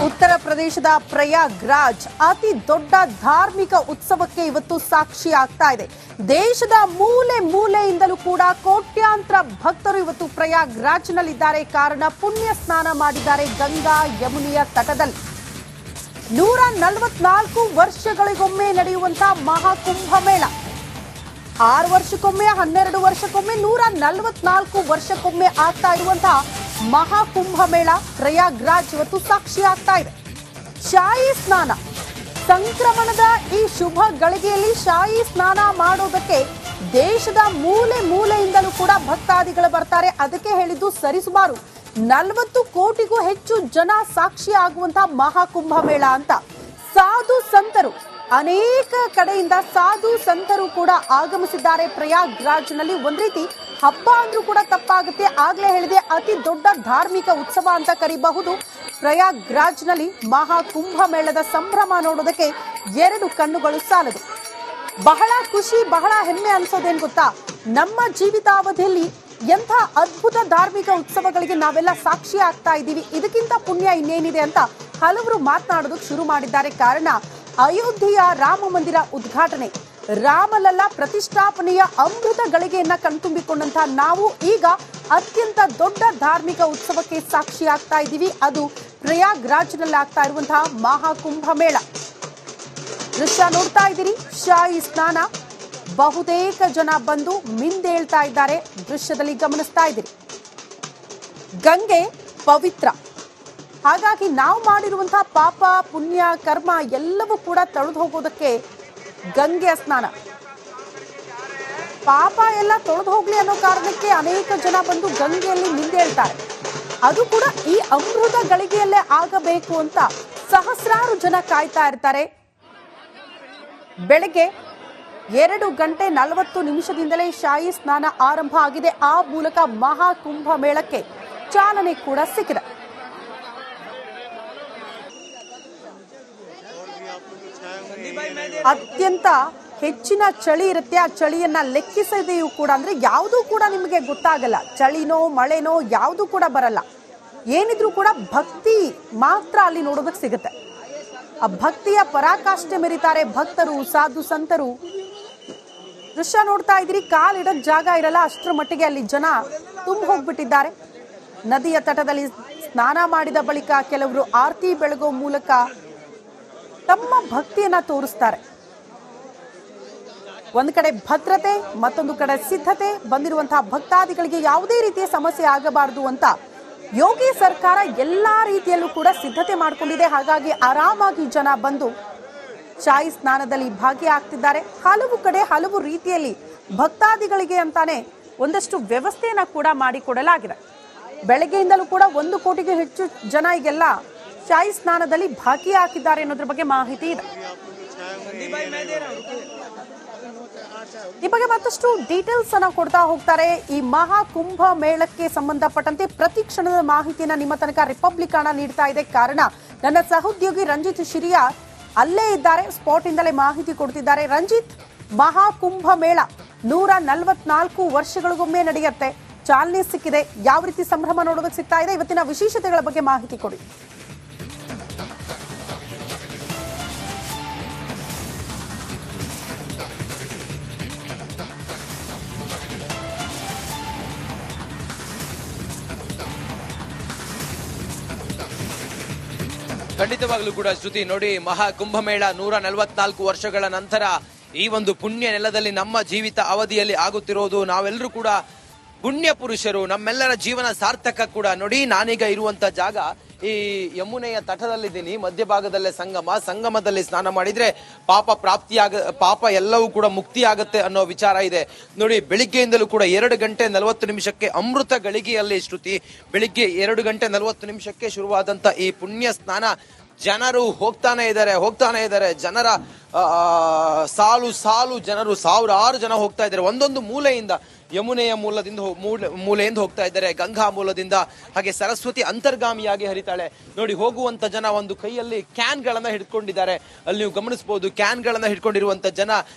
ಉತ್ತರ ಪ್ರದೇಶದ ಪ್ರಯಾಗ್ರಾಜ್ ಅತಿ ದೊಡ್ಡ ಧಾರ್ಮಿಕ ಉತ್ಸವಕ್ಕೆ ಇವತ್ತು ಸಾಕ್ಷಿ ಆಗ್ತಾ ಇದೆ. ದೇಶದ ಮೂಲೆ ಮೂಲೆಯಿಂದಲೂ ಕೂಡ ಕೋಟ್ಯಾಂತರ ಭಕ್ತರು ಇವತ್ತು ಪ್ರಯಾಗ್ರಾಜ್ನಲ್ಲಿದ್ದಾರೆ. ಕಾರಣ ಪುಣ್ಯ ಸ್ನಾನ ಮಾಡಿದ್ದಾರೆ ಗಂಗಾ ಯಮುನೆಯ ತಟದಲ್ಲಿ. 144 ವರ್ಷಗಳಿಗೊಮ್ಮೆ ನಡೆಯುವಂತಹ ಮಹಾಕುಂಭಮೇಳ. 6 ವರ್ಷಕ್ಕೊಮ್ಮೆ, 12 ವರ್ಷಕ್ಕೊಮ್ಮೆ, 144 ವರ್ಷಕ್ಕೊಮ್ಮೆ ಆಗ್ತಾ ಇರುವಂತಹ ಮಹಾಕುಂಭಮೇಳ ಪ್ರಯಾಗ್ರಾಜ್ ಇವತ್ತು ಸಾಕ್ಷಿ ಆಗ್ತಾ ಇದೆ. ಶಾಹಿ ಸ್ನಾನ, ಸಂಕ್ರಮಣದ ಈ ಶುಭ ಗಳಿಗೆಯಲ್ಲಿ ಶಾಹಿ ಸ್ನಾನ ಮಾಡೋದಕ್ಕೆ ದೇಶದ ಮೂಲೆ ಮೂಲೆಯಿಂದಲೂ ಕೂಡ ಭಕ್ತಾದಿಗಳು ಬರ್ತಾರೆ. ಅದಕ್ಕೆ ಹೇಳಿದ್ದು ಸರಿಸುಮಾರು 40 ಕೋಟಿಗೂ ಹೆಚ್ಚು ಜನ ಸಾಕ್ಷಿ ಆಗುವಂತಹ ಮಹಾಕುಂಭಮೇಳ ಅಂತ. ಸಾಧು ಸಂತರು, ಅನೇಕ ಕಡೆಯಿಂದ ಸಾಧು ಸಂತರು ಕೂಡ ಆಗಮಿಸಿದ್ದಾರೆ ಪ್ರಯಾಗ್ರಾಜ್ನಲ್ಲಿ. ಒಂದ್ ರೀತಿ ಹಬ್ಬ ಅಂದ್ರೂ ಕೂಡ ತಪ್ಪಾಗುತ್ತೆ. ಆಗ್ಲೇ ಹೇಳಿದೆ, ಅತಿ ದೊಡ್ಡ ಧಾರ್ಮಿಕ ಉತ್ಸವ ಅಂತ ಕರಿಬಹುದು. ಪ್ರಯಾಗ್ರಾಜ್ನಲ್ಲಿ ಮಹಾಕುಂಭ ಮೇಳದ ಸಂಭ್ರಮ ನೋಡೋದಕ್ಕೆ 2 ಕಣ್ಣುಗಳು ಸಾಲದು. ಬಹಳ ಖುಷಿ, ಬಹಳ ಹೆಮ್ಮೆ ಅನ್ಸೋದೇನ್ ಗೊತ್ತಾ, ನಮ್ಮ ಜೀವಿತಾವಧಿಯಲ್ಲಿ ಎಂಥ ಅದ್ಭುತ ಧಾರ್ಮಿಕ ಉತ್ಸವಗಳಿಗೆ ನಾವೆಲ್ಲ ಸಾಕ್ಷಿ ಆಗ್ತಾ ಇದ್ದೀವಿ. ಇದಕ್ಕಿಂತ ಪುಣ್ಯ ಇನ್ನೇನಿದೆ ಅಂತ ಹಲವರು ಮಾತನಾಡೋದಕ್ಕೆ ಶುರು ಮಾಡಿದ್ದಾರೆ. ಕಾರಣ ಅಯೋಧ್ಯೆಯ ರಾಮ ಮಂದಿರ ಉದ್ಘಾಟನೆ, ರಾಮಲಲ್ಲಾ ಪ್ರತಿಷ್ಠಾಪನೆಯ ಅಮೃತ ಗಳಿಗೆಯನ್ನ ಕಣ್ತುಂಬಿಕೊಂಡಂತಹ ನಾವು ಈಗ ಅತ್ಯಂತ ದೊಡ್ಡ ಧಾರ್ಮಿಕ ಉತ್ಸವಕ್ಕೆ ಸಾಕ್ಷಿ ಆಗ್ತಾ ಇದ್ದೀವಿ. ಅದು ಪ್ರಯಾಗ್ರಾಜ್ನಲ್ಲಿ ಆಗ್ತಾ ಇರುವಂತಹ ಮಹಾಕುಂಭ ಮೇಳ. ದೃಶ್ಯ ನೋಡ್ತಾ ಇದ್ದೀರಿ, ಶಾಹಿ ಸ್ನಾನ, ಬಹುತೇಕ ಜನ ಬಂದು ಮಿಂದೇಳ್ತಾ ಇದ್ದಾರೆ. ದೃಶ್ಯದಲ್ಲಿ ಗಮನಿಸ್ತಾ ಇದ್ದೀರಿ, ಗಂಗೆ ಪವಿತ್ರ. ಹಾಗಾಗಿ ನಾವು ಮಾಡಿರುವಂತಹ ಪಾಪ ಪುಣ್ಯ ಕರ್ಮ ಎಲ್ಲವೂ ಕೂಡ ತೊಳೆದು ಹೋಗೋದಕ್ಕೆ ಗಂಗೆಯ ಸ್ನಾನ. ಪಾಪ ಎಲ್ಲ ತೊಳೆದು ಹೋಗ್ಲಿ ಅನ್ನೋ ಕಾರಣಕ್ಕೆ ಅನೇಕ ಜನ ಬಂದು ಗಂಗೆಯಲ್ಲಿ ಮಿಂದೇಳ್ತಾರೆ. ಅದು ಕೂಡ ಈ ಅಮೃತ ಗಳಿಗೆಯಲ್ಲೇ ಆಗಬೇಕು ಅಂತ ಸಹಸ್ರಾರು ಜನ ಕಾಯ್ತಾ ಇರ್ತಾರೆ. ಬೆಳಗ್ಗೆ 2:40 ಶಾಹಿ ಸ್ನಾನ ಆರಂಭ ಆಗಿದೆ. ಆ ಮೂಲಕ ಮಹಾಕುಂಭ ಮೇಳಕ್ಕೆ ಚಾಲನೆ ಕೂಡ ಸಿಕ್ಕಿದೆ. ಅತ್ಯಂತ ಹೆಚ್ಚಿನ ಚಳಿ ಇರುತ್ತೆ. ಆ ಚಳಿಯನ್ನ ಲೆಕ್ಕಿಸದೆಯೂ ಕೂಡ, ಅಂದ್ರೆ ಯಾವುದೂ ಕೂಡ ನಿಮಗೆ ಗೊತ್ತಾಗಲ್ಲ, ಚಳಿನೋ ಮಳೆನೋ ಯಾವುದೂ ಕೂಡ ಬರಲ್ಲ. ಏನಿದ್ರೂ ಕೂಡ ಭಕ್ತಿ ಮಾತ್ರ ಅಲ್ಲಿ ನೋಡೋದಕ್ಕೆ ಸಿಗುತ್ತೆ. ಆ ಭಕ್ತಿಯ ಪರಾಕಾಷ್ಠೆ ಮೆರಿತಾರೆ ಭಕ್ತರು, ಸಾಧು ಸಂತರು. ದೃಶ್ಯ ನೋಡ್ತಾ ಇದ್ದೀರಿ, ಕಾಲಿಡಕ್ ಜಾಗ ಇರಲ್ಲ, ಅಷ್ಟರ ಮಟ್ಟಿಗೆ ಅಲ್ಲಿ ಜನ ತುಂಬ ಹೋಗ್ಬಿಟ್ಟಿದ್ದಾರೆ. ನದಿಯ ತಟದಲ್ಲಿ ಸ್ನಾನ ಮಾಡಿದ ಬಳಿಕ ಕೆಲವರು ಆರತಿ ಬೆಳಗೋ ಮೂಲಕ ತಮ್ಮ ಭಕ್ತಿಯನ್ನ ತೋರಿಸ್ತಾರೆ. ಒಂದು ಕಡೆ ಭದ್ರತೆ, ಮತ್ತೊಂದು ಕಡೆ ಸಿದ್ಧತೆ. ಬಂದಿರುವಂತಹ ಭಕ್ತಾದಿಗಳಿಗೆ ಯಾವುದೇ ರೀತಿಯ ಸಮಸ್ಯೆ ಆಗಬಾರದು ಅಂತ ಯೋಗಿ ಸರ್ಕಾರ ಎಲ್ಲಾ ರೀತಿಯಲ್ಲೂ ಕೂಡ ಸಿದ್ಧತೆ ಮಾಡಿಕೊಂಡಿದೆ. ಹಾಗಾಗಿ ಆರಾಮಾಗಿ ಜನ ಬಂದು ಶಾಹಿ ಸ್ನಾನದಲ್ಲಿ ಭಾಗಿಯಾಗ್ತಿದ್ದಾರೆ. ಹಲವು ಕಡೆ ಹಲವು ರೀತಿಯಲ್ಲಿ ಭಕ್ತಾದಿಗಳಿಗೆ ಅಂತಾನೆ ಒಂದಷ್ಟು ವ್ಯವಸ್ಥೆಯನ್ನ ಕೂಡ ಮಾಡಿಕೊಡಲಾಗಿದೆ. ಬೆಳಗ್ಗೆಯಿಂದಲೂ ಕೂಡ 1 ಕೋಟಿಗೂ ಹೆಚ್ಚು ಜನ ಈಗೆಲ್ಲ ಶಾಹಿ ಸ್ನಾನದಲ್ಲಿ ಭಾಗಿಯಾಗಿದ್ದಾರೆ ಅನ್ನೋದ್ರ ಬಗ್ಗೆ ಮಾಹಿತಿ ಇದೆ. ಈ ಬಗ್ಗೆ ಮತ್ತಷ್ಟು ಡೀಟೇಲ್ಸ್ ಅನ್ನ ಕೊಡ್ತಾ ಹೋಗ್ತಾರೆ. ಈ ಮಹಾಕುಂಭ ಮೇಳಕ್ಕೆ ಸಂಬಂಧಪಟ್ಟಂತೆ ಪ್ರತಿ ಕ್ಷಣದ ಮಾಹಿತಿಯನ್ನ ನಿಮ್ಮ ತನಕ ರಿಪಬ್ಲಿಕ್ ಹಣ ನೀಡ್ತಾ ಇದೆ. ಕಾರಣ ನನ್ನ ಸಹೋದ್ಯೋಗಿ ರಂಜಿತ್ ಶಿರಿಯಾ ಅಲ್ಲೇ ಇದ್ದಾರೆ, ಸ್ಪಾಟ್ ಇಂದಲೇ ಮಾಹಿತಿ ಕೊಡ್ತಿದ್ದಾರೆ. ರಂಜಿತ್, ಮಹಾಕುಂಭ ಮೇಳ 144 ವರ್ಷಗಳಿಗೊಮ್ಮೆ ನಡೆಯುತ್ತೆ, ಚಾಲನೆ ಸಿಕ್ಕಿದೆ. ಯಾವ ರೀತಿ ಸಂಭ್ರಮ ನೋಡೋದಕ್ಕೆ ಸಿಗ್ತಾ ಇದೆ, ಇವತ್ತಿನ ವಿಶೇಷತೆಗಳ ಬಗ್ಗೆ ಮಾಹಿತಿ ಕೊಡಿ. ಖಂಡಿತವಾಗ್ಲೂ ಕೂಡ ಶ್ರುತಿ, ನೋಡಿ, ಮಹಾಕುಂಭಮೇಳ 144 ವರ್ಷಗಳ ನಂತರ ಈ ಒಂದು ಪುಣ್ಯ ನೆಲದಲ್ಲಿ ನಮ್ಮ ಜೀವಿತ ಅವಧಿಯಲ್ಲಿ ಆಗುತ್ತಿರೋದು. ನಾವೆಲ್ಲರೂ ಕೂಡ ಪುಣ್ಯ ಪುರುಷರು, ನಮ್ಮೆಲ್ಲರ ಜೀವನ ಸಾರ್ಥಕ ಕೂಡ. ನೋಡಿ, ನಾನೀಗ ಇರುವಂತ ಜಾಗ ಈ ಯಮುನೆಯ ತಟದಲ್ಲಿದ್ದೀನಿ. ಮಧ್ಯಭಾಗದಲ್ಲೇ ಸಂಗಮದಲ್ಲಿ ಸ್ನಾನ ಮಾಡಿದ್ರೆ ಪಾಪ ಎಲ್ಲವೂ ಕೂಡ ಮುಕ್ತಿ ಆಗತ್ತೆ ಅನ್ನೋ ವಿಚಾರ ಇದೆ. ನೋಡಿ, ಬೆಳಿಗ್ಗೆಯಿಂದಲೂ ಕೂಡ 2:40 ಅಮೃತ ಗಳಿಗೆಯಲ್ಲಿ ಶ್ರುತಿ, ಬೆಳಿಗ್ಗೆ 2:40 ಶುರುವಾದಂತ ಈ ಪುಣ್ಯ ಸ್ನಾನ ಜನರು ಹೋಗ್ತಾನೆ ಇದ್ದಾರೆ. ಜನರ ಸಾಲು ಸಾಲು ಜನರು, ಸಾವಿರಾರು ಜನ ಹೋಗ್ತಾ ಇದ್ದಾರೆ. ಒಂದೊಂದು ಮೂಲೆಯಿಂದ, ಯಮುನೆಯ ಮೂಲೆಯಿಂದ ಹೋಗ್ತಾ ಇದ್ದಾರೆ, ಗಂಗಾ ಮೂಲದಿಂದ, ಹಾಗೆ ಸರಸ್ವತಿ ಅಂತರ್ಗಾಮಿಯಾಗಿ ಹರಿತಾಳೆ. ನೋಡಿ, ಹೋಗುವಂತ ಜನ ಒಂದು ಕೈಯಲ್ಲಿ ಕ್ಯಾನ್ ಗಳನ್ನ ಹಿಡ್ಕೊಂಡಿದ್ದಾರೆ. ಅಲ್ಲಿ ನೀವು ಗಮನಿಸಬಹುದು, ಕ್ಯಾನ್ ಗಳನ್ನ ಹಿಡ್ಕೊಂಡಿರುವಂತ ಜನ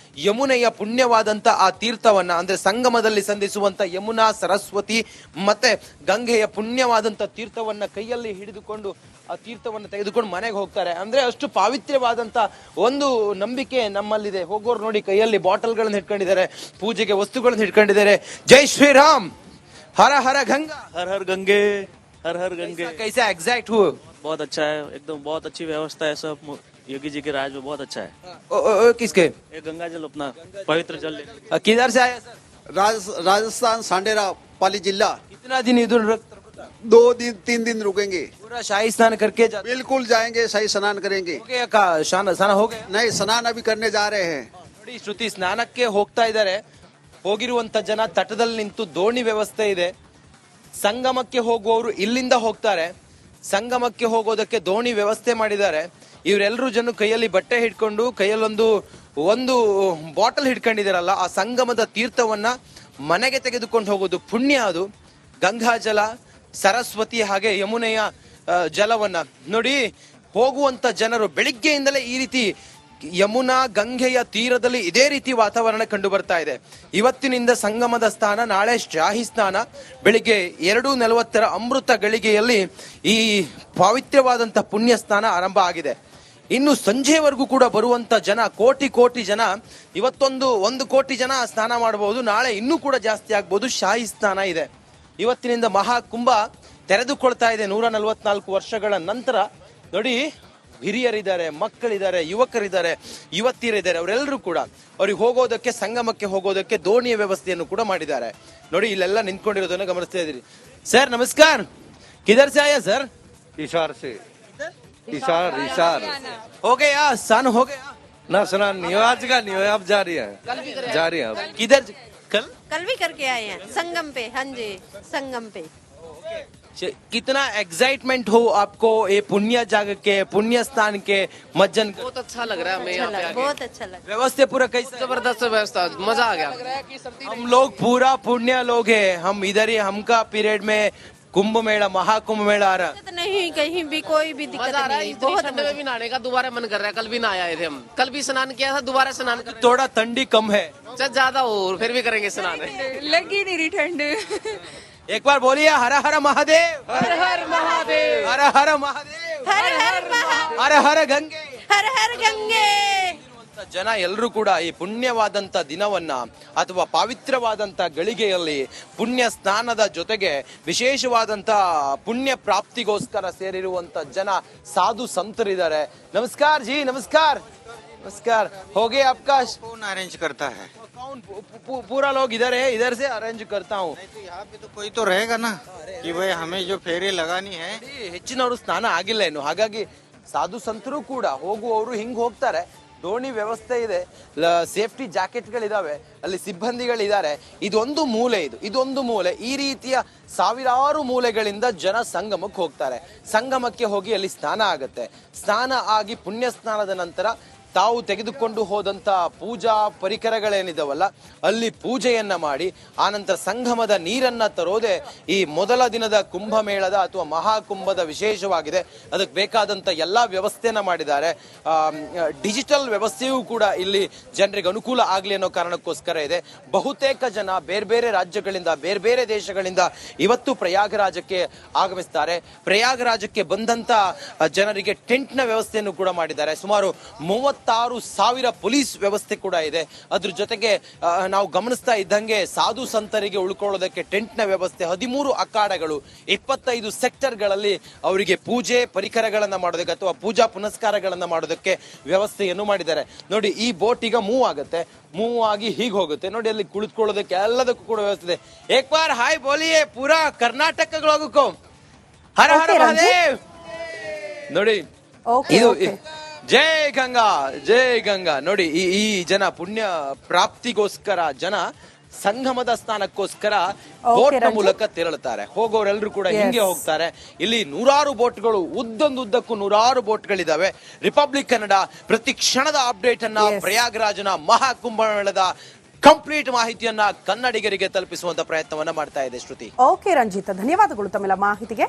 ಯಮುನೆಯ ಪುಣ್ಯವಾದಂತ ಆ ತೀರ್ಥವನ್ನ, ಅಂದ್ರೆ ಸಂಗಮದಲ್ಲಿ ಸಂಧಿಸುವಂತ ಯಮುನಾ, ಸರಸ್ವತಿ ಮತ್ತೆ ಗಂಗೆಯ ಪುಣ್ಯವಾದಂತ ತೀರ್ಥವನ್ನ ಕೈಯಲ್ಲಿ ಹಿಡಿದುಕೊಂಡು ಆ ತೀರ್ಥವನ್ನು ತೆಗೆದುಕೊಂಡು ಮನೆಗೆ ಹೋಗ್ತಾರೆ. ಅಂದ್ರೆ ಅಷ್ಟು ಪಾವಿತ್ರ್ಯವಾದಂತ ಒಂದು ನಂಬಿಕೆ ನಮ್ಮಲ್ಲಿದೆ. ಹೋಗೋರು ನೋಡಿ, ಕೈಯಲ್ಲಿ ಬಾಟಲ್ಗಳನ್ನು ಹಿಡ್ಕೊಂಡಿದ್ದಾರೆ, ಪೂಜೆಗೆ ವಸ್ತುಗಳನ್ನು ಹಿಡ್ಕೊಂಡಿದ್ದಾರೆ. ಜೈ ಶ್ರೀರಾಮ್, ಹರ ಹರ ಗಂಗಾ, हर हर गंगे, हर हर गंगे। कैसा एग्जैक्ट हुआ? बहुत अच्छा है, एकदम बहुत अच्छी व्यवस्था है। सब योगी जी के राज में बहुत अच्छा है। किसके? ये गंगा जल अपना पवित्र जल लेने। किधर से आया सर? राजस्थान सांडेरा पाली जिला। कितना दिन इधर 2 दिन 3 दिन रुकेंगे। पूरा शाही स्नान करके जाते? बिल्कुल जाएंगे, सही स्नान करेंगे। हो गया का स्नान हो गया? नहीं, स्नान अभी करने जा रहे हैं। ನೋಡಿ, ಶ್ರುತಿ ಸ್ನಾನಕ್ಕೆ ಹೋಗ್ತಾ ಇದ್ದಾರೆ. ಹೋಗಿರುವಂತ ಜನ ತಟದಲ್ಲಿ ನಿಂತು ದೋಣಿ ವ್ಯವಸ್ಥೆ ಇದೆ. ಸಂಗಮಕ್ಕೆ ಹೋಗುವವರು ಇಲ್ಲಿಂದ ಹೋಗ್ತಾರೆ. ಸಂಗಮಕ್ಕೆ ಹೋಗೋದಕ್ಕೆ ದೋಣಿ ವ್ಯವಸ್ಥೆ ಮಾಡಿದ್ದಾರೆ. ಇವರೆಲ್ಲರೂ ಜನ ಕೈಯಲ್ಲಿ ಬಟ್ಟೆ ಹಿಡ್ಕೊಂಡು, ಕೈಯಲ್ಲೊಂದು ಬಾಟಲ್ ಹಿಡ್ಕೊಂಡಿದಾರಲ್ಲ, ಆ ಸಂಗಮದ ತೀರ್ಥವನ್ನ ಮನೆಗೆ ತೆಗೆದುಕೊಂಡು ಹೋಗೋದು ಪುಣ್ಯ. ಅದು ಗಂಗಾ ಜಲ, ಸರಸ್ವತಿ ಹಾಗೆ ಯಮುನೆಯ ಜಲವನ್ನ ನೋಡಿ. ಹೋಗುವಂತ ಜನರು ಬೆಳಿಗ್ಗೆಯಿಂದಲೇ ಈ ರೀತಿ ಯಮುನಾ ಗಂಗೆಯ ತೀರದಲ್ಲಿ ಇದೇ ರೀತಿ ವಾತಾವರಣ ಕಂಡು ಬರ್ತಾ ಇದೆ. ಇವತ್ತಿನಿಂದ ಸಂಗಮದ ಸ್ನಾನ, ನಾಳೆ ಶಾಹಿ ಸ್ನಾನ. ಬೆಳಿಗ್ಗೆ 2:40 ಅಮೃತ ಗಳಿಗೆಯಲ್ಲಿ ಈ ಪಾವಿತ್ರ್ಯವಾದಂತಹ ಪುಣ್ಯ ಸ್ನಾನ ಆರಂಭ ಆಗಿದೆ. ಇನ್ನು ಸಂಜೆವರೆಗೂ ಕೂಡ ಬರುವಂತ ಜನ, ಕೋಟಿ ಜನ. ಇವತ್ತೊಂದು 1 ಕೋಟಿ ಜನ ಸ್ನಾನ ಮಾಡಬಹುದು. ನಾಳೆ ಇನ್ನೂ ಕೂಡ ಜಾಸ್ತಿ ಆಗ್ಬಹುದು. ಶಾಹಿ ಸ್ನಾನ ಇದೆ. ಇವತ್ತಿನಿಂದ ಮಹಾಕುಂಭ ತೆರೆದುಕೊಳ್ತಾ ಇದೆ. 144 ವರ್ಷಗಳ ನಂತರ ನೋಡಿ, ಹಿರಿಯರಿದ್ದಾರೆ, ಮಕ್ಕಳಿದ್ದಾರೆ, ಯುವಕರಿದ್ದಾರೆ, ಯುವತಿಯರಿದ್ದಾರೆ. ಅವರೆಲ್ಲರೂ ಕೂಡ ಅವ್ರಿಗೆ ಹೋಗೋದಕ್ಕೆ, ಸಂಗಮಕ್ಕೆ ಹೋಗೋದಕ್ಕೆ ದೋಣಿಯ ವ್ಯವಸ್ಥೆಯನ್ನು ಕೂಡ ಮಾಡಿದ್ದಾರೆ. ನೋಡಿ, ಇಲ್ಲೆಲ್ಲ ನಿಂತ್ಕೊಂಡಿರೋದನ್ನ ಗಮನಿಸ್ತಾ ಇದ್ದೀರಿ. ಸರ್ ನಮಸ್ಕಾರ, ಕಿಧರ್ ಸೆ ಆಯಾ ಸರ್? इशार से इशार हो गया स्नान हो गया? ना स्नान नहीं हुआ, आज का नहीं हुआ, अब जा रही है अब। किधर? कल भी करके आए हैं संगम पे। हाँ जी, संगम पे। कितना एक्साइटमेंट हो आपको ये पुण्य जाग के, पुण्य स्थान के मज्जन? बहुत अच्छा लग रहा है हमें यहाँ पे आके। बहुत अच्छा लगा। व्यवस्था पूरा कैसा? जबरदस्त व्यवस्था, मजा आ गया। हम लोग पूरा पुण्य लोग हैं, हम इधर ही, हमका पीरियड में कुंभ मेला, महाकुंभ मेला आ रहा। दिक्कत नहीं, कहीं भी कोई भी दिक्कत मजा आ रहा है। नहीं। इतनी बहुत ठंड में भी नहाने का दोबारा मन कर रहा है। कल भी नहाए आए थे हम, कल भी स्नान किया था, दोबारा स्नान कर। थोड़ा ठंडी कम है, ज्यादा हो फिर भी करेंगे स्नान। लगी नहीं रही ठंड। एक बार बोलिए, हर हर महादेव, हर हर महादेव, हर हर महादेव, हर हर महादेव, हर हर गंगे. हर हर गंगे। ಜನ ಎಲ್ಲರೂ ಕೂಡ ಈ ಪುಣ್ಯವಾದಂತ ದಿನವನ್ನ ಅಥವಾ ಪವಿತ್ರವಾದಂತ ಗಳಿಗೆಯಲ್ಲಿ ಪುಣ್ಯ ಸ್ನಾನದ ಜೊತೆಗೆ ವಿಶೇಷವಾದಂತ ಪುಣ್ಯ ಪ್ರಾಪ್ತಿಗೋಸ್ಕರ ಸೇರಿರುವಂತ ಜನ, ಸಾಧು ಸಂತರಿದ್ದಾರೆ. ನಮಸ್ಕಾರ ಜಿ, ನಮಸ್ಕಾರ नमस्कार. हो गए आपका? कौन अरेंज करता है? कौन? पूरा लोग इधर है, इधर से अरेंज करता हूँ. नहीं तो यहाँ पे तो कोई तो रहेगा ना कि भाई हमें जो फेरी लगानी है. ಹೆಚ್ಚಿನವರು ಸ್ನಾನ ಆಗಿಲ್ಲ ಇನ್ನು, ಹಾಗಾಗಿ ಸಾಧು ಸಂತರು ಕೂಡ ಹೋಗುವವರು ಹಿಂಗ್ ಹೋಗ್ತಾರೆ. ದೋಣಿ ವ್ಯವಸ್ಥೆ ಇದೆ, ಸೇಫ್ಟಿ ಜಾಕೆಟ್ಗಳಿದಾವೆ, ಅಲ್ಲಿ ಸಿಬ್ಬಂದಿಗಳಿದ್ದಾರೆ. ಇದೊಂದು ಮೂಲೆ. ಈ ರೀತಿಯ ಸಾವಿರಾರು ಮೂಲೆಗಳಿಂದ ಜನ ಸಂಗಮಕ್ಕೆ ಹೋಗ್ತಾರೆ. ಸಂಗಮಕ್ಕೆ ಹೋಗಿ ಅಲ್ಲಿ ಸ್ನಾನ ಆಗುತ್ತೆ. ಸ್ನಾನ ಆಗಿ ಪುಣ್ಯ ಸ್ನಾನದ ನಂತರ ತಾವು ತೆಗೆದುಕೊಂಡು ಹೋದಂತ ಪೂಜಾ ಪರಿಕರಗಳೇನಿದಾವಲ್ಲ, ಅಲ್ಲಿ ಪೂಜೆಯನ್ನ ಮಾಡಿ ಆನಂತರ ಸಂಗಮದ ನೀರನ್ನ ತರೋದೆ ಈ ಮೊದಲ ದಿನದ ಕುಂಭಮೇಳದ ಅಥವಾ ಮಹಾಕುಂಭದ ವಿಶೇಷವಾಗಿದೆ. ಅದಕ್ಕೆ ಬೇಕಾದಂತ ಎಲ್ಲಾ ವ್ಯವಸ್ಥೆಯನ್ನ ಮಾಡಿದ್ದಾರೆ. ಡಿಜಿಟಲ್ ವ್ಯವಸ್ಥೆಯೂ ಕೂಡ ಇಲ್ಲಿ ಜನರಿಗೆ ಅನುಕೂಲ ಆಗ್ಲಿ ಅನ್ನೋ ಕಾರಣಕ್ಕೋಸ್ಕರ ಇದೆ. ಬಹುತೇಕ ಜನ ಬೇರೆ ಬೇರೆ ರಾಜ್ಯಗಳಿಂದ, ಬೇರೆ ಬೇರೆ ದೇಶಗಳಿಂದ ಇವತ್ತು ಪ್ರಯಾಗರಾಜಕ್ಕೆ ಆಗಮಿಸ್ತಾರೆ. ಪ್ರಯಾಗರಾಜಕ್ಕೆ ಬಂದಂತ ಜನರಿಗೆ ಟೆಂಟ್ ನ ವ್ಯವಸ್ಥೆಯನ್ನು ಕೂಡ ಮಾಡಿದ್ದಾರೆ. ಸುಮಾರು 36,000 ಪೊಲೀಸ್ ವ್ಯವಸ್ಥೆ ಕೂಡ ಇದೆ. ಅದ್ರ ಜೊತೆಗೆ ನಾವು ಗಮನಿಸ್ತಾ ಇದ್ದಂಗೆ ಸಾಧು ಸಂತರಿಗೆ ಉಳ್ಕೊಳ್ಳೋದಕ್ಕೆ ಟೆಂಟ್ ನ ವ್ಯವಸ್ಥೆ, 13 ಅಖಾಡಗಳು, 25 ಸೆಕ್ಟರ್ಗಳಲ್ಲಿ ಅವರಿಗೆ ಪೂಜೆ ಪರಿಕರಗಳನ್ನ ಮಾಡೋದಕ್ಕೆ ಅಥವಾ ಪೂಜಾ ಪುನಸ್ಕಾರಗಳನ್ನ ಮಾಡೋದಕ್ಕೆ ವ್ಯವಸ್ಥೆಯನ್ನು ಮಾಡಿದ್ದಾರೆ. ನೋಡಿ, ಈ ಬೋಟ್ ಈಗ ಮೂವ್ ಆಗಿ ಹೀಗೆ ಹೋಗುತ್ತೆ. ನೋಡಿ, ಅಲ್ಲಿ ಕುಳಿತುಕೊಳ್ಳೋದಕ್ಕೆ ಎಲ್ಲದಕ್ಕೂ ಕೂಡ ವ್ಯವಸ್ಥೆ ಇದೆ. ಏಕ್ ಬಾರ್ ಹಾಯ್ ಬೋಲಿಯೇ ಪೂರಾ ಕರ್ನಾಟಕಗಳಿಗೂ ಹರ ಹರ ಮಹಾದೇವ್. ನೋಡಿ, ಇದು ಜೈ ಗಂಗಾ, ಜೈ ಗಂಗಾ. ನೋಡಿ, ಈ ಜನ ಪುಣ್ಯ ಪ್ರಾಪ್ತಿಗೋಸ್ಕರ ಜನ ಸಂಗಮದ ಸ್ನಾನಕ್ಕೋಸ್ಕರ Okay, ಬೋಟ್ ರಂಜಿತ್. ಮೂಲಕ ತೆರಳುತ್ತಾರೆ. ಹೋಗೋರೆಲ್ಲರೂ ಕೂಡ ಹಿಂಗೆ ಹೋಗ್ತಾರೆ. ಇಲ್ಲಿ ನೂರಾರು ಬೋಟ್ಗಳು, ಉದ್ದಕ್ಕೂ ನೂರಾರು ಬೋಟ್ಗಳಿದಾವೆ. ರಿಪಬ್ಲಿಕ್ ಕನ್ನಡ ಪ್ರತಿ ಕ್ಷಣದ ಅಪ್ಡೇಟ್ ಅನ್ನ, ಪ್ರಯಾಗ್ರಾಜ್ನ ಮಹಾಕುಂಭಮೇಳದ ಕಂಪ್ಲೀಟ್ ಮಾಹಿತಿಯನ್ನ ಕನ್ನಡಿಗರಿಗೆ ತಲುಪಿಸುವಂತ ಪ್ರಯತ್ನವನ್ನ ಮಾಡ್ತಾ ಇದೆ ಶ್ರುತಿ. ಓಕೆ ರಂಜಿತ್, ಧನ್ಯವಾದಗಳು ತಮ್ಮೆಲ್ಲ ಮಾಹಿತಿಗೆ.